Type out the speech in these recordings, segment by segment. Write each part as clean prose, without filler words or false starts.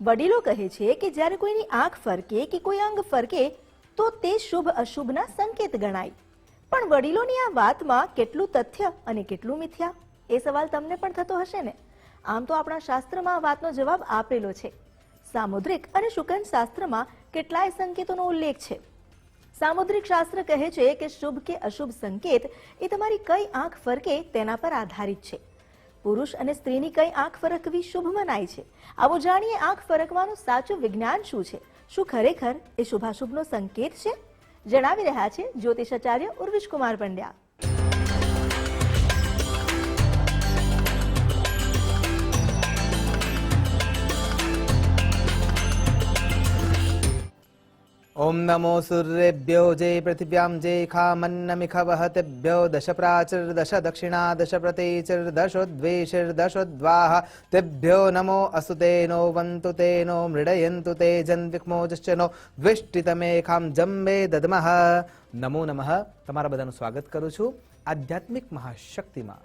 વડીલો કહે છે કે જ્યારે કોઈની આંખ ફરકે કે કોઈ અંગ ફરકે તો તે શુભ અશુભના સંકેત ગણાય. પણ વડીલોની આ વાતમાં કેટલું તથ્ય અને કેટલું મિથ્યા, એ સવાલ તમને પણ થતો હશે ને. આમ તો આપણા શાસ્ત્રમાં આ વાતનો જવાબ આપેલો છે. સામુદ્રિક અને શુકન શાસ્ત્રમાં કેટલાય સંકેતોનો ઉલ્લેખ છે. સામુદ્રિક શાસ્ત્ર કહે છે કે શુભ કે અશુભ સંકેત એ તમારી કઈ આંખ ફરકે તેના પર આધારિત છે. પુરુષ અને સ્ત્રીની કઈ આંખ ફરકવી શુભ મનાય છે. આવો જાણીએ આંખ ફરકવાનું સાચું વિજ્ઞાન શું છે. શું ખરેખર એ શુભાશુભનો સંકેત છે? જણાવી રહ્યા છે જ્યોતિષાચાર્ય ઉર્વિશ કુમાર પંડ્યા. ओम नमो सूर्येभ्यो जय पृथिव्यां जय खामन्नमिख वहतेभ्यो दश प्राचीर दश दक्षिणा दश प्रतीचिर दशोद्वेशिर दशोद्वाह तेभ्यो नमो असुतेनो वन्तु तेनो मृडयन्तु ते जन्विक्मोजश्चनो द्विष्टितमेखां जम्बे दद्मः. नमो नमः. તમારા બધાનું સ્વાગત કરું છું આધ્યાત્મિક મહાશક્તિમાં.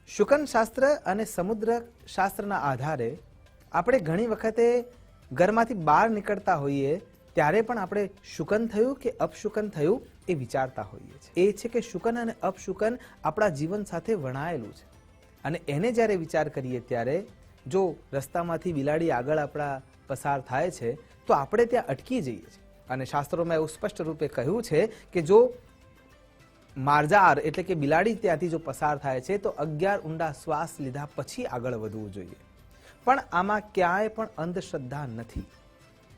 શુકન શાસ્ત્ર અને સમુદ્ર શાસ્ત્રના આધારે આપણે ઘણી વખતે ઘરમાંથી બહાર નીકળતા હોઈએ ત્યારે પણ આપણે શુકન થયું કે અપશુકન થયું એ વિચારતા હોઈએ છીએ. એ છે કે શુકન અને અપશુકન આપણા જીવન સાથે વણાયેલું છે અને એને જ્યારે વિચાર કરીએ ત્યારે જો રસ્તામાંથી બિલાડી આગળ આપણા પસાર થાય છે તો આપણે ત્યાં અટકી જઈએ છીએ. અને શાસ્ત્રોમાં એવું સ્પષ્ટ રૂપે કહ્યું છે કે જો માર્જાર એટલે કે બિલાડી ત્યાંથી જો પસાર થાય છે તો 11 ઊંડા શ્વાસ લીધા પછી આગળ વધવું જોઈએ. પણ આમાં ક્યાંય પણ અંધશ્રદ્ધા નથી.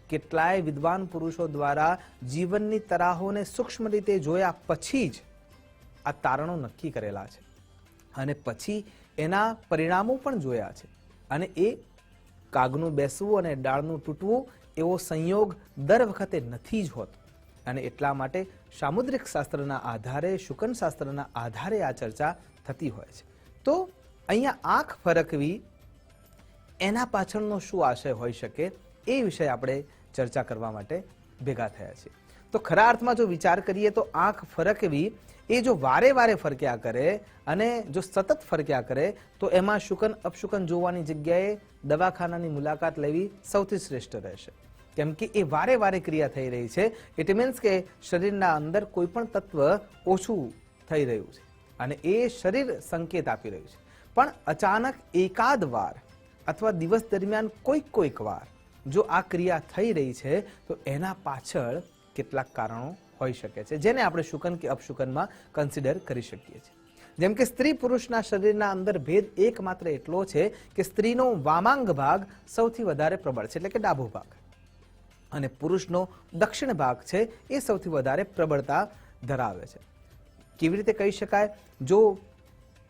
કેટલાય વિદ્વાન પુરુષો દ્વારા જીવનની તરાહોને સૂક્ષ્મ રીતે જોયા પછી જ આ તારણો નક્કી કરેલા છે અને પછી એના પરિણામો પણ જોયા છે. અને એ કાગનું બેસવું અને ડાળનું તૂટવું એવો સંયોગ દર વખતે નથી જ હોતો. અને એટલા માટે સામુદ્રિક શાસ્ત્રના આધારે શુકન શાસ્ત્રના આધારે આ ચર્ચા થતી હોય છે. તો અહીંયા આંખ ફરકવી એના પાછળનો શું આશય હોઈ શકે એ વિષય આપણે ચર્ચા કરવા માટે ભેગા થયા છીએ. તો ખરા અર્થમાં જો વિચાર કરીએ તો આંખ ફરકવી એ જો વારે વારે ફરક્યા કરે અને જો સતત ફરક્યા કરે તો એમાં શુકન અપશુકન જોવાની જગ્યાએ દવાખાનાની મુલાકાત લેવી સૌથી શ્રેષ્ઠ રહેશે. કેમ કે એ વારે વારે ક્રિયા થઈ રહી છે. ઇટ મીન્સ કે શરીરના અંદર કોઈ પણ તત્વ ઓછું થઈ રહ્યું છે અને એ શરીર સંકેત આપી રહ્યું છે. પણ અચાનક એકાદ વાર અથવા દિવસ દરમિયાન કોઈક વાર જો આ ક્રિયા થઈ રહી છે તો એના પાછળ કેટલાક કારણો હોઈ શકે છે જેને આપણે શુકન કે અપશુકનમાં કન્સિડર કરી શકીએ છીએ. જેમ કે સ્ત્રી પુરુષના શરીરના અંદર ભેદ એકમાત્ર એટલો છે કે સ્ત્રીનો વામાંગ ભાગ સૌથી વધારે પ્રબળ છે એટલે કે ડાબો ભાગ અને પુરુષનો દક્ષિણ ભાગ છે એ સૌથી વધારે પ્રબળતા ધરાવે છે. કેવી રીતે કહી શકાય? જો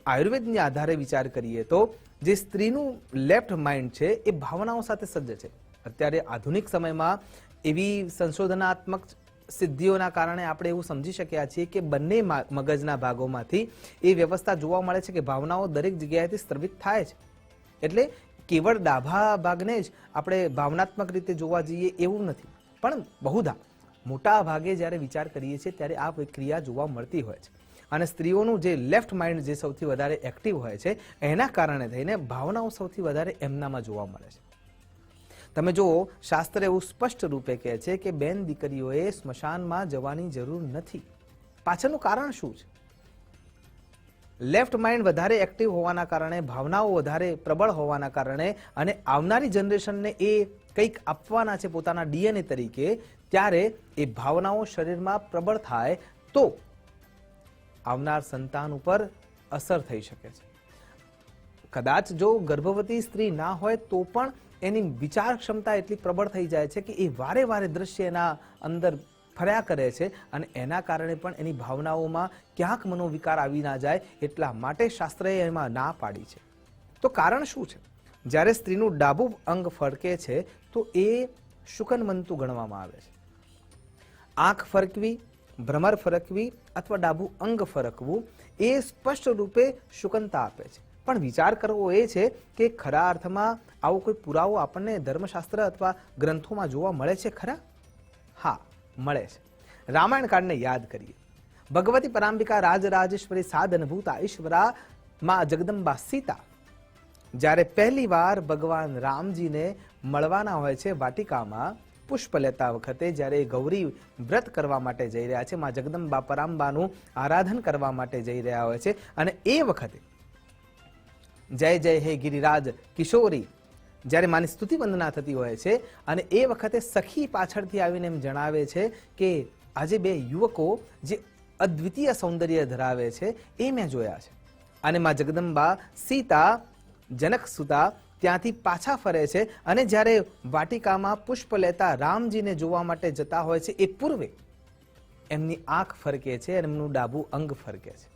આયુર્વેદની આધારે વિચાર કરીએ તો જે સ્ત્રીનું લેફ્ટ માઇન્ડ છે એ ભાવનાઓ સાથે સજ્જ છે. અત્યારે આધુનિક સમયમાં એવી સંશોધનાત્મક સિદ્ધિઓના કારણે આપણે એવું સમજી શક્યા છીએ કે બંને મગજના ભાગોમાંથી એ વ્યવસ્થા જોવા મળે છે કે ભાવનાઓ દરેક જગ્યાએથી સ્ત્રવિત થાય છે. એટલે કેવળ ડાબા ભાગને જ આપણે ભાવનાત્મક રીતે જોવા જઈએ એવું નથી, પણ બહુધા મોટા ભાગે જ્યારે વિચાર કરીએ છીએ ત્યારે આ ક્રિયા જોવા મળતી હોય છે. અને સ્ત્રીઓનું જે લેફ્ટ માઇન્ડ જે સૌથી વધારે એક્ટિવ હોય છે એના કારણે થઈને ભાવનાઓ સૌથી વધારે એમનામાં જોવા મળે છે. તમે જુઓ, શાસ્ત્ર એવું સ્પષ્ટ રૂપે કહે છે કે બેન દીકરીઓએ સ્મશાનમાં જવાની જરૂર નથી. પાછળનું કારણ શું છે? લેફ્ટ માઇન્ડ વધારે એક્ટિવ હોવાના કારણે, ભાવનાઓ વધારે પ્રબળ હોવાના કારણે અને આવનારી જનરેશનને એ કંઈક આપવાના છે પોતાના ડીએનએ તરીકે, ત્યારે એ ભાવનાઓ શરીરમાં પ્રબળ થાય તો આવનાર સંતાન ઉપર અસર થઈ શકે છે. કદાચ જો ગર્ભવતી સ્ત્રી ના હોય તો પણ એની વિચાર ક્ષમતા એટલી પ્રબળ થઈ જાય છે કે એ વારે વારે દ્રશ્ય એના અંદર ફર્યા કરે છે અને એના કારણે પણ એની ભાવનાઓમાં ક્યાંક મનોવિકાર આવી ના જાય એટલા માટે શાસ્ત્રએ એમાં ના પાડી છે. તો કારણ શું છે? જ્યારે સ્ત્રીનું ડાબું અંગ ફરકે છે તો એ શુકનમંતુ ગણવામાં આવે છે. આંખ ફરકવી, ભ્રમર ફરકવી અથવા ડાબું અંગ ફરકવું એ સ્પષ્ટ રૂપે શુકનતા આપે છે. પણ વિચાર કરવો એ છે કે ખરા અર્થમાં આવો કોઈ પુરાવો આપણને ધર્મશાસ્ત્ર અથવા ગ્રંથોમાં જોવા મળે છે ખરા? હા, મળે છે. રામાયણ કાળને યાદ કરીએ. ભગવતી પરાંબિકા રાજરાજેશ્વરી સાધનભૂતા ઈશ્વરા માં જગદંબા સીતા જ્યારે પહેલી વાર ભગવાન રામજીને મળવાના હોય છે વાટિકામાં પુષ્પ લેતા વખતે, જ્યારે ગૌરી વ્રત કરવા માટે જઈ રહ્યા છે, માં જગદંબા પરાંબાનું આરાધન કરવા માટે જઈ રહ્યા હોય છે, અને એ વખતે જય જય હે ગિરિરાજ કિશોરી જ્યારે માની સ્તુતિ વંદના થતી હોય છે, અને એ વખતે સખી પાછળથી આવીને એમ જણાવે છે કે આજે બે યુવકો જે અદ્વિતીય સૌંદર્ય ધરાવે છે એ મેં જોયા છે. અને માં જગદંબા સીતા જનક સુતા ત્યાંથી પાછા ફરે છે, અને જ્યારે વાટિકામાં પુષ્પ લેતા રામજીને જોવા માટે જતા હોય છે એ પૂર્વે એમની આંખ ફરકે છે અને એમનું ડાબું અંગ ફરકે છે.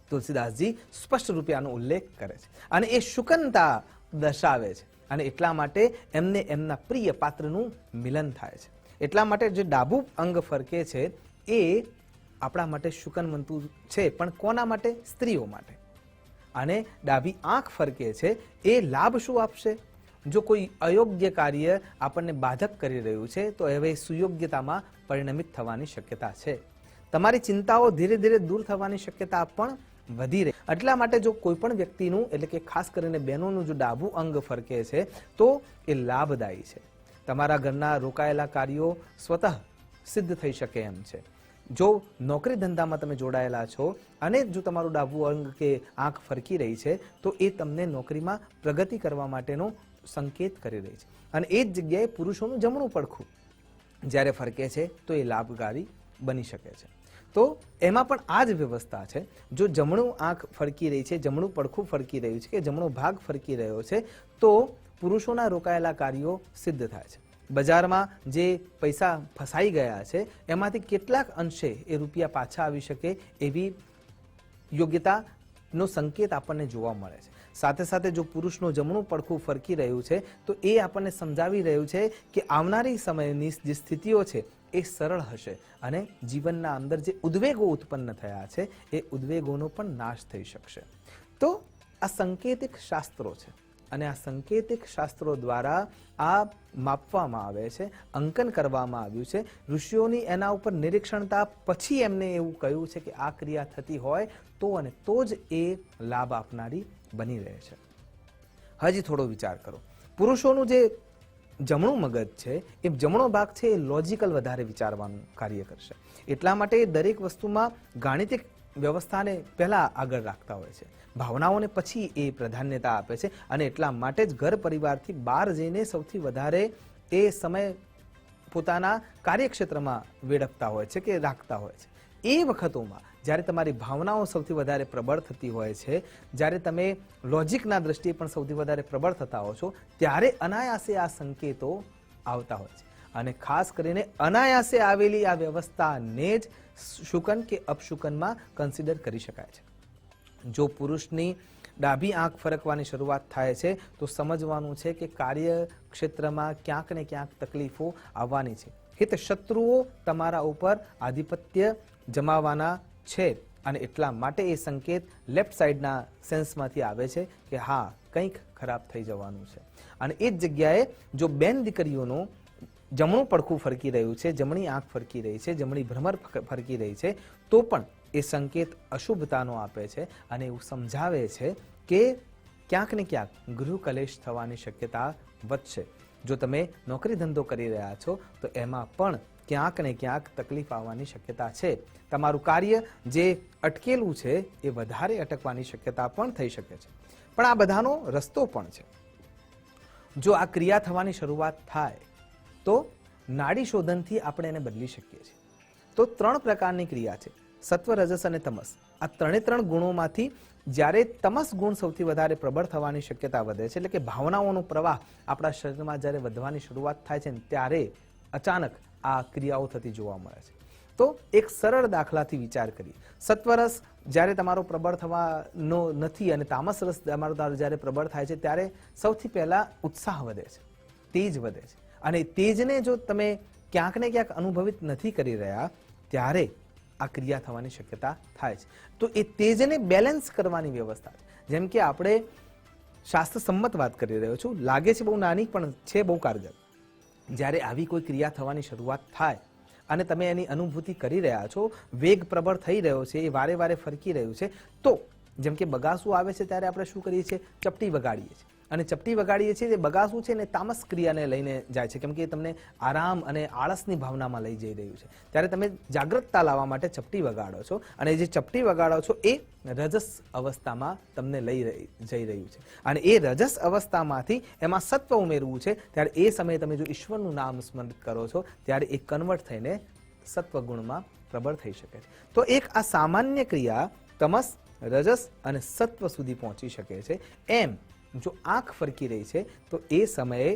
તુલસીદાસજી સ્પષ્ટ રૂપે આનો ઉલ્લેખ કરે છે, અને એ શુકનતા દર્શાવે છે, અને એટલા માટે એમને એમના પ્રિય પાત્રનું મિલન થાય છે. એટલા માટે જે ડાબું અંગ ફરકે છે એ આપણા માટે શુકનવંતુ છે, પણ કોના માટે? સ્ત્રીઓ માટે. અને ડાબી આંખ ફરકે છે એ લાભ શું આપશે? જો કોઈ અયોગ્ય કાર્ય આપણને બાધક કરી રહ્યું છે તો હવે સુયોગ્યતામાં પરિણમિત થવાની શક્યતા છે. તમારી ચિંતાઓ ધીરે ધીરે દૂર થવાની શક્યતા પણ વધી રહી. એટલા માટે જો કોઈ પણ વ્યક્તિનું, એટલે કે ખાસ કરીને બહેનોનું જો ડાબું અંગ ફરકે છે તો એ લાભદાયી છે. તમારા ઘરના રોકાયેલા કાર્યો સ્વતઃ સિદ્ધ થઈ શકે એમ છે. જો નોકરી ધંધામાં તમે જોડાયેલા છો અને જો તમારું ડાબું અંગ કે આંખ ફરકી રહી છે તો એ તમને નોકરીમાં પ્રગતિ કરવા માટેનો સંકેત કરી રહી છે. અને એ જ જગ્યાએ પુરુષોનું જમણું પડખું જ્યારે ફરકે છે તો એ લાભકારી બની શકે છે. તો એમાં પણ આ જ વ્યવસ્થા છે. જો જમણું આંખ ફરકી રહી છે, જમણું પડખું ફરકી રહ્યું છે કે જમણો ભાગ ફરકી રહ્યો છે તો પુરુષોના રોકાયેલા કાર્યો સિદ્ધ થાય છે. બજારમાં જે પૈસા ફસાઈ ગયા છે એમાંથી કેટલાક અંશે એ રૂપિયા પાછા આવી શકે એવી યોગ્યતાનો સંકેત આપણને જોવા મળે છે. સાથે સાથે જો પુરુષનું જમણું પડખું ફરકી રહ્યું છે તો એ આપણને સમજાવી રહ્યું છે કે આવનારી સમયની જે સ્થિતિઓ છે એ સરળ હશે, અને જીવનના અંદર જે ઉદ્વેગો ઉત્પન્ન થયા છે એ ઉદ્વેગોનો પણ નાશ થઈ શકશે. તો આ સંકેતિક શાસ્ત્રો છે, અને આ સંકેતિક શાસ્ત્રો દ્વારા આ માપવામાં આવે છે, અંકન કરવામાં આવ્યું છે. ઋષિઓની એના ઉપર નિરીક્ષણતા પછી એમને એવું કહ્યું છે કે આ ક્રિયા થતી હોય તો અને તો જ એ લાભ આપનારી બની રહે છે. હજી થોડો વિચાર કરો. પુરુષોનું જે જમણું મગજ છે એ જમણો ભાગ છે એ લોજિકલ વધારે વિચારવાનું કાર્ય કરશે. એટલા માટે દરેક વસ્તુમાં ગાણિતિક વ્યવસ્થાને પહેલા આગળ રાખતા હોય છે, ભાવનાઓને પછી એ પ્રાધાન્યતા આપે છે, અને એટલા માટે જ ઘર પરિવારથી બહાર જઈને સૌથી વધારે એ સમય પોતાના કાર્યક્ષેત્રમાં વેડફતા હોય છે કે રાખતા હોય છે. એ વખતોમાં જ્યારે તમારી ભાવનાઓ સૌથી વધારે પ્રબળ થતી હોય છે, જ્યારે તમે લોજિકના દ્રષ્ટિએ પણ સૌથી વધારે પ્રબળ થતા હો છો, ત્યારે અનાયાસે આ સંકેતો આવતા હોય છે. અને ખાસ કરીને અનાયાસે આવેલી આ વ્યવસ્થાને જ શુકન કે અપશુકનમાં કન્સિડર કરી શકાય છે. જો પુરુષની ડાબી આંખ ફરકવાની શરૂઆત થાય છે તો સમજવાનું છે કે કાર્યક્ષેત્રમાં ક્યાંક ને ક્યાંક તકલીફો આવવાની છે. હિત શત્રુઓ તમારા ઉપર આધિપત્ય જમાવવાના છે, અને એટલા માટે એ સંકેત લેફ્ટ સાઈડના સેન્સમાંથી આવે છે કે હા કંઈક ખરાબ થઈ જવાનું છે. અને એ જ જગ્યાએ જો બેન દીકરીઓનું જમણું પડખું ફરકી રહ્યું છે, જમણી આંખ ફરકી રહી છે, જમણી ભ્રમર ફરકી રહી છે, તો પણ એ સંકેત અશુભતાનો આપે છે, અને એવું સમજાવે છે કે ક્યાંક ને ક્યાંક ગૃહ કલેશ થવાની શક્યતા વધશે. જો તમે નોકરી ધંધો કરી રહ્યા છો તો એમાં પણ ક્યાંક ને ક્યાંક તકલીફ આવવાની શક્યતા છે. તમારું કાર્ય જે અટકેલું છે એ વધારે અટકવાની શક્યતા પણ થઈ શકે છે. પણ આ બધાનો રસ્તો પણ છે. જો આ ક્રિયા થવાની શરૂઆત થાય તો નાડી શોધનથી આપણે એને બદલી શકીએ છીએ. તો 3 પ્રકારની ક્રિયા છે, સત્વ, રજસ અને તમસ. આ 3 ગુણોમાંથી જ્યારે તમસ ગુણ સૌથી વધારે પ્રબળ થવાની શક્યતા વધે છે, એટલે કે ભાવનાઓનો પ્રવાહ આપણા શરીરમાં જ્યારે વધવાની શરૂઆત થાય છે ત્યારે અચાનક આ ક્રિયાઓ થતી જોવા મળે છે. તો એક સરળ દાખલાથી વિચાર કરીએ. સત્વરસ જ્યારે તમારો પ્રબળ થવાનો નથી અને તામસ રસ તમારો જ્યારે પ્રબળ થાય છે ત્યારે સૌથી પહેલા ઉત્સાહ વધે છે, તેજ વધે છે. અને તેજને જો તમે ક્યાંક ને ક્યાંક અનુભવિત નથી કરી રહ્યા ત્યારે આ ક્રિયા થવાની શક્યતા થાય છે. તો એ તેજને બેલેન્સ કરવાની વ્યવસ્થા છે. જેમ કે આપણે શાસ્ત્ર સંમત વાત કરી રહ્યો છું, લાગે છે બહુ નાની પણ છે બહુ કારગર. જ્યારે આવી કોઈ ક્રિયા થવાની શરૂઆત થાય અને તમે એની અનુભૂતિ કરી રહ્યા છો, વેગ પ્રબળ થઈ રહ્યો છે, એ વારે વારે ફરકી રહ્યું છે, તો જેમ કે બગાસું આવે છે ત્યારે આપણે શું કરીએ છીએ? ચપટી વગાડીએ છીએ, અને ચપટી વગાડીએ છીએ તે બગાસું છે ને તામસ ક્રિયાને લઈને જાય છે, કેમ કે તમને આરામ અને આળસની ભાવનામાં લઈ જઈ રહ્યું છે. ત્યારે તમે જાગૃતતા લાવવા માટે ચપટી વગાડો છો, અને જે ચપટી વગાડો છો એ રજસ અવસ્થામાં તમને જઈ રહ્યું છે. અને એ રજસ અવસ્થામાંથી એમાં સત્વ ઉમેરવું છે, ત્યારે એ સમયે તમે જો ઈશ્વરનું નામ સ્મરિત કરો છો ત્યારે એ કન્વર્ટ થઈને સત્વ ગુણમાં પ્રબળ થઈ શકે છે. તો એક આ સામાન્ય ક્રિયા તમસ, રજસ અને સત્વ સુધી પહોંચી શકે છે. એમ જો આંખ ફરકી રહી છે તો એ સમયે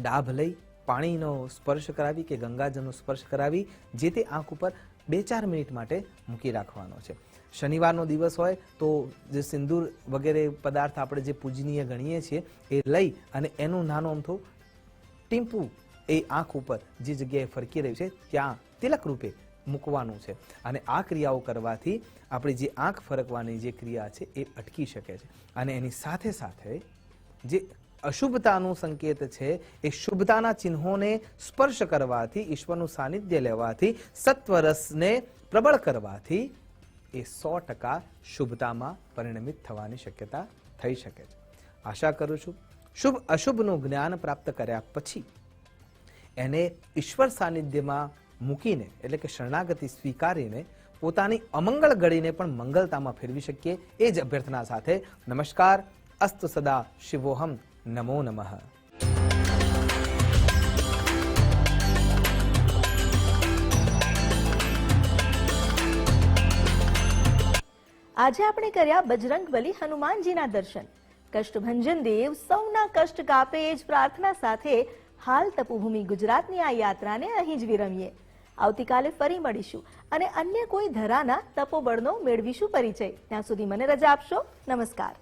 ડાભ લઈ પાણીનો સ્પર્શ કરાવી કે ગંગાજળનો સ્પર્શ કરાવી જે તે આંખ ઉપર 2-4 મિનિટ માટે મૂકી રાખવાનો છે. શનિવારનો દિવસ હોય તો જે સિંદૂર વગેરે પદાર્થ આપણે જે પૂજનીય ગણીએ છીએ એ લઈ અને એનું નાનું અમથું ટીમ્પું એ આંખ ઉપર જે જગ્યાએ ફરકી રહ્યું છે ત્યાં તિલક રૂપે મૂકવાનું છે. અને આ ક્રિયાઓ કરવાથી આપણી જે આંખ ફરકવાની જે ક્રિયા છે એ અટકી શકે છે. અને એની સાથે સાથે જે અશુભતાનું સંકેત છે એ શુભતાના ચિહ્નોને સ્પર્શ કરવાથી, ઈશ્વરનું સાનિધ્ય લેવાથી, સત્વરસને પ્રબળ કરવાથી એ 100% શુભતામાં પરિણમિત થવાની શક્યતા થઈ શકે છે. આશા કરું છું શુભ અશુભનું જ્ઞાન પ્રાપ્ત કર્યા પછી એને ઈશ્વર સાનિધ્યમાં મૂકીને એટલે કે શરણાગતિ સ્વીકારીને પોતાની અમંગળ ઘડીને પણ મંગલતામાં ફેરવી શકીએ એ જ અભ્યર્થના સાથે નમસ્કાર. અસ્તુ સદા શિવોહમ. નમો નમઃ. આજે આપણે કર્યા બજરંગબલી હનુમાનજીના દર્શન. કષ્ટભંજન દેવ સૌના કષ્ટ કાપે એ જ પ્રાર્થના સાથે હાલ તપોભૂમિ ગુજરાતની આ યાત્રાને અહીં જ વિરમીએ. આવતીકાલે ફરી મળીશું અને અન્ય કોઈ ધરાના તપોબળનો મેળવીશું પરિચય. ત્યાં સુધી મને રજા આપશો. નમસ્કાર.